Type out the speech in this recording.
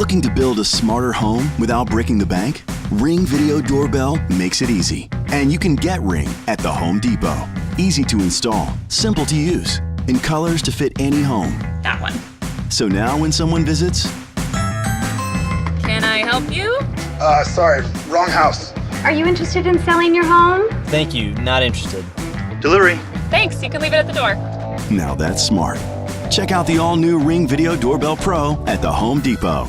Looking to build a smarter home without breaking the bank? Ring Video Doorbell makes it easy. And you can get Ring at the Home Depot. Easy to install, simple to use, in colors to fit any home. That one. So now when someone visits, Can I help you? Sorry, wrong house. Are you interested in selling your home? Thank you, not interested. Delivery. Thanks, you can leave it at the door. now that's smart. Check out the all-new Ring Video Doorbell Pro at the Home Depot.